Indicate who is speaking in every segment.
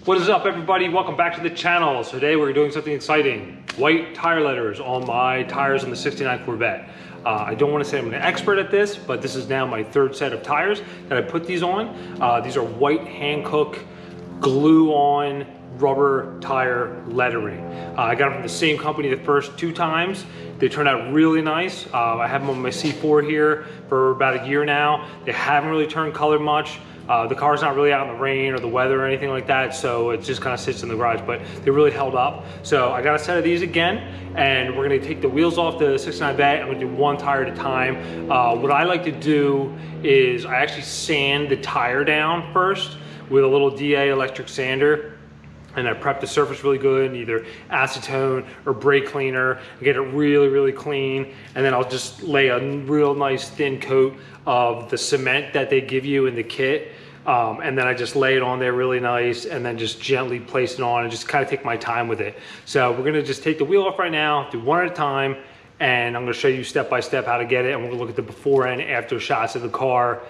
Speaker 1: What is up, everybody? Welcome back to the channel. So today we're doing something exciting. White tire letters on my tires on the 69 Corvette. I don't want to say I'm an expert at this, but this is now my third set of tires that I put these on. These are white Hankook glue-on rubber tire lettering. I got them from the same company the first two times. They turned out really nice. I have them on my C4 here for about a year now. They haven't really turned color much. The car's not really out in the rain or the weather or anything like that, so it just kind of sits in the garage, but they really held up. So I got a set of these again, and we're gonna take the wheels off the 69 Vet. I'm gonna do one tire at a time. What I like to do is I actually sand the tire down first with a little DA electric sander. And I prep the surface really good, either acetone or brake cleaner, get it really, really clean. And then I'll just lay a real nice thin coat of the cement that they give you in the kit. And then I just lay it on there really nice and then just gently place it on and just kind of take my time with it. So we're gonna just take the wheel off right now, do one at a time, and I'm gonna show you step by step how to get it, and we're gonna look at the before and after shots of the car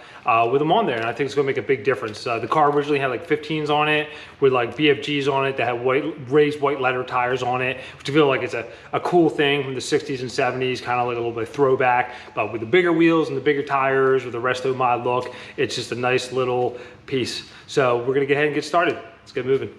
Speaker 1: with them on there, and I think it's gonna make a big difference. The car originally had like 15s on it with like BFGs on it that had raised white letter tires on it, which I feel like it's a cool thing from the 60s and 70s, kind of like a little bit of throwback, but with the bigger wheels and the bigger tires with the Restomod look, it's just a nice little piece. So we're gonna go ahead and get started. Let's get moving.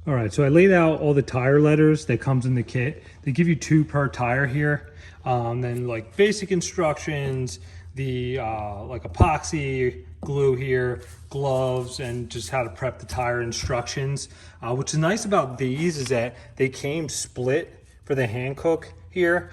Speaker 1: All right, so I laid out all the tire letters that comes in the kit. They give you 2 per tire here. Then like basic instructions, the like epoxy glue here, gloves, and just how to prep the tire instructions. What's nice about these is that they came split for the Hankook here.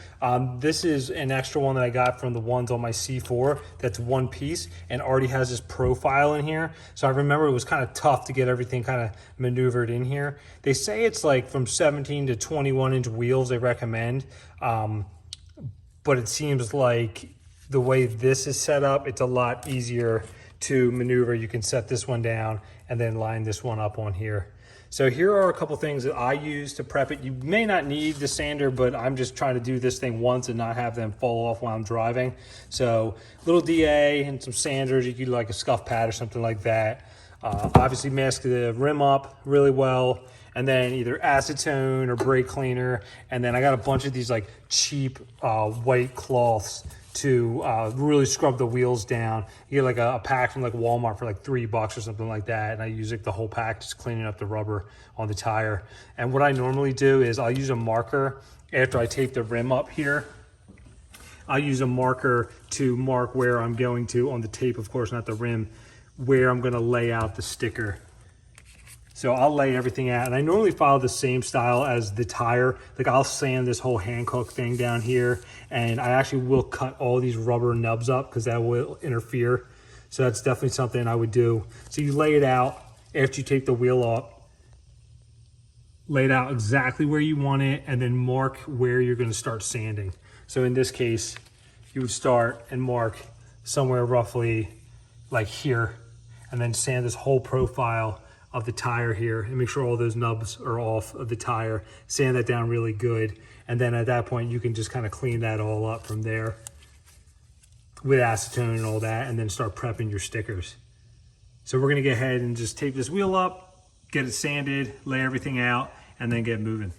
Speaker 1: This is an extra one that I got from the ones on my C4 that's one piece and already has this profile in here. So I remember it was kind of tough to get everything kind of maneuvered in here. They say it's like from 17 to 21 inch wheels they recommend, but it seems like the way this is set up, it's a lot easier to maneuver. You can set this one down and then line this one up on here. So here are a couple things that I use to prep it. You may not need the sander, but I'm just trying to do this thing once and not have them fall off while I'm driving. So little DA and some sanders. You could do like a scuff pad or something like that. Obviously mask the rim up really well, and then either acetone or brake cleaner. And then I got a bunch of these like cheap white cloths to really scrub the wheels down. You get like a pack from like Walmart for like $3 or something like that, and I use like the whole pack, just cleaning up the rubber on the tire. And what I normally do is I'll use a marker after I tape the rim up here. I'll use a marker to mark where I'm going to, on the tape of course, not the rim, where I'm gonna lay out the sticker. So I'll lay everything out, and I normally follow the same style as the tire. Like I'll sand this whole Hankook thing down here, and I actually will cut all these rubber nubs up because that will interfere. So that's definitely something I would do. So you lay it out after you take the wheel up, lay it out exactly where you want it, and then mark where you're gonna start sanding. So in this case, you would start and mark somewhere roughly like here, and then sand this whole profile of the tire here and make sure all those nubs are off of the tire. Sand that down really good, and then at that point you can just kind of clean that all up from there with acetone and all that, and then start prepping your stickers. So we're gonna go ahead and just tape this wheel up, get it sanded, lay everything out, and then get moving.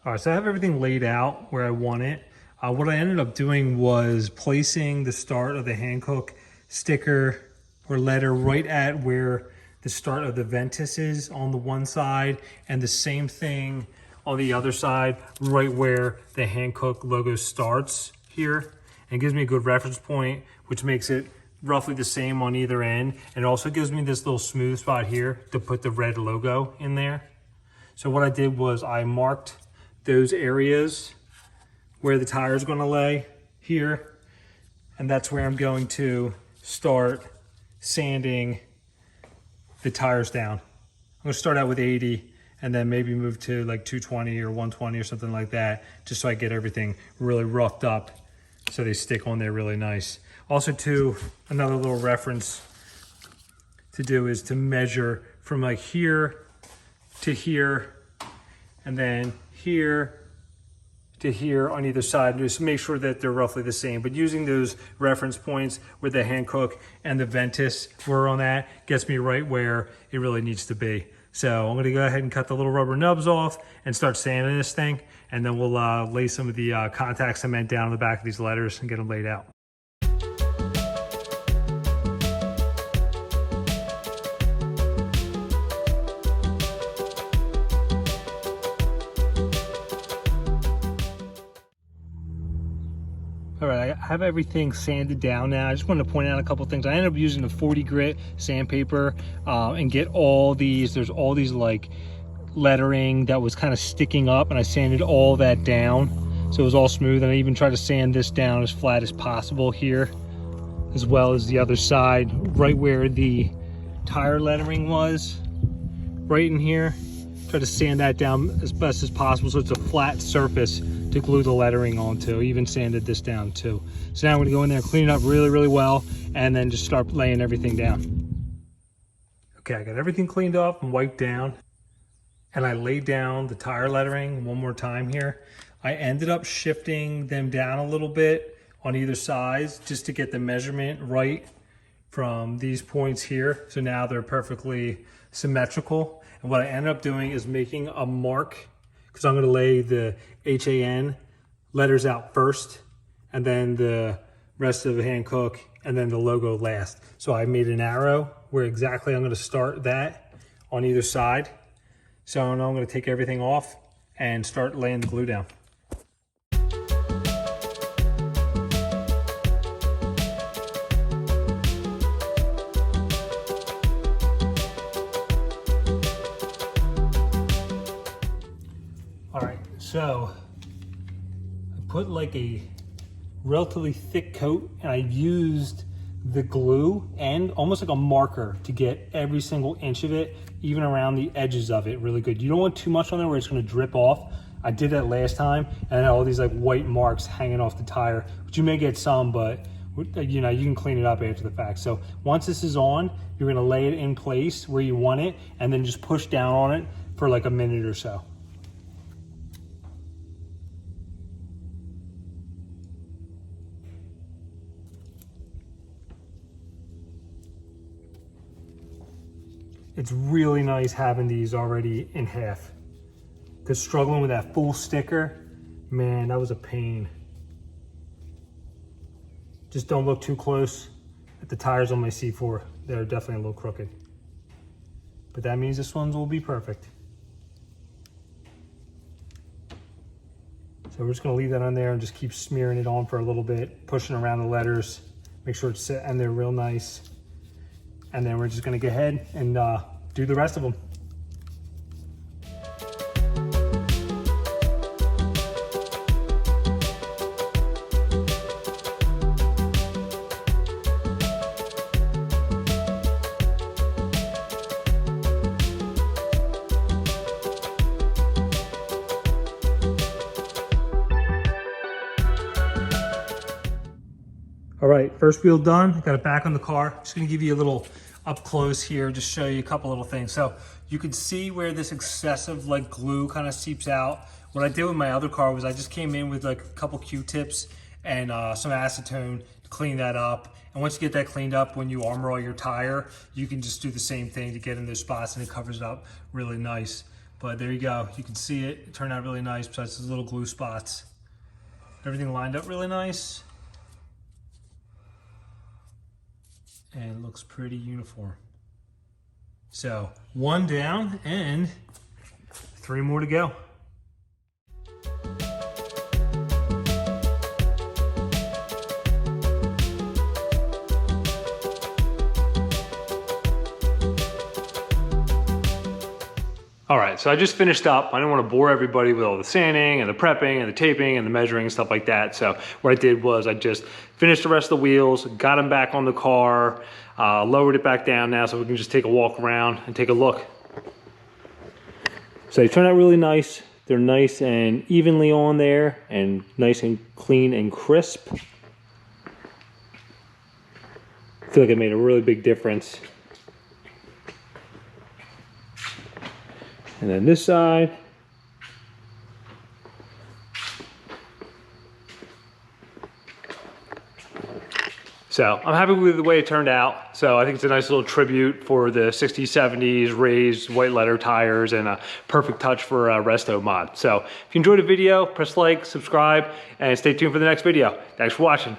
Speaker 1: All right, so I have everything laid out where I want it. What I ended up doing was placing the start of the Hankook sticker or letter right at where the start of the Ventus is on the one side, and the same thing on the other side, right where the Hankook logo starts here. And it gives me a good reference point, which makes it roughly the same on either end. And it also gives me this little smooth spot here to put the red logo in there. So what I did was I marked those areas where the tire is going to lay here, and that's where I'm going to start sanding the tires down. I'm going to start out with 80 and then maybe move to like 220 or 120 or something like that, just so I get everything really roughed up so they stick on there really nice. Also too, another little reference to do is to measure from like here to here, and then here to here on either side, just make sure that they're roughly the same. But using those reference points where the hand hook and the ventus were on that gets me right where it really needs to be. So I'm gonna go ahead and cut the little rubber nubs off and start sanding this thing, and then we'll lay some of the contact cement down on the back of these letters and get them laid out. All right, I have everything sanded down now. I just wanted to point out a couple things. I ended up using the 40 grit sandpaper and get all these, there's all these like lettering that was kind of sticking up, and I sanded all that down so it was all smooth. And I even tried to sand this down as flat as possible here, as well as the other side, right where the tire lettering was, right in here. Try to sand that down as best as possible so it's a flat surface to glue the lettering onto. Even sanded this down too. So now I'm gonna go in there and clean it up really, really well, and then just start laying everything down. Okay, I got everything cleaned up and wiped down, and I laid down the tire lettering one more time here. I ended up shifting them down a little bit on either side just to get the measurement right from these points here. So now they're perfectly symmetrical. And what I ended up doing is making a mark, because I'm gonna lay the HAN letters out first, and then the rest of the hand hook, and then the logo last. So I made an arrow where exactly I'm gonna start that on either side. So now I'm gonna take everything off and start laying the glue down. So I put like a relatively thick coat, and I used the glue and almost like a marker to get every single inch of it, even around the edges of it, really good. You don't want too much on there where it's going to drip off. I did that last time, and all these like white marks hanging off the tire, which you may get some, but you know, you can clean it up after the fact. So once this is on, you're going to lay it in place where you want it, and then just push down on it for like a minute or so. It's really nice having these already in half, because struggling with that full sticker, man, that was a pain. Just don't look too close at the tires on my C4. They're definitely a little crooked, but that means this one's will be perfect. So we're just gonna leave that on there and just keep smearing it on for a little bit, pushing around the letters, make sure it's set in there real nice. And then we're just gonna go ahead and do the rest of them. All right, first wheel done. Got it back on the car. Just gonna give you a little up close here, just show you a couple little things. So you can see where this excessive like glue kind of seeps out. What I did with my other car was I just came in with like a couple Q-tips and some acetone to clean that up. And once you get that cleaned up, when you armor all your tire, you can just do the same thing to get in those spots, and it covers it up really nice. But there you go, you can see it, it turned out really nice besides those little glue spots. Everything lined up really nice. And it looks pretty uniform. So 1 down and 3 more to go. All right, so I just finished up. I didn't want to bore everybody with all the sanding and the prepping and the taping and the measuring and stuff like that. So what I did was I just finished the rest of the wheels, got them back on the car, lowered it back down now so we can just take a walk around and take a look. So they turned out really nice. They're nice and evenly on there and nice and clean and crisp. I feel like it made a really big difference And then this side. So I'm happy with the way it turned out. So I think it's a nice little tribute for the 60s, 70s raised white letter tires and a perfect touch for Restomod. So if you enjoyed the video, press like, subscribe, and stay tuned for the next video. Thanks for watching.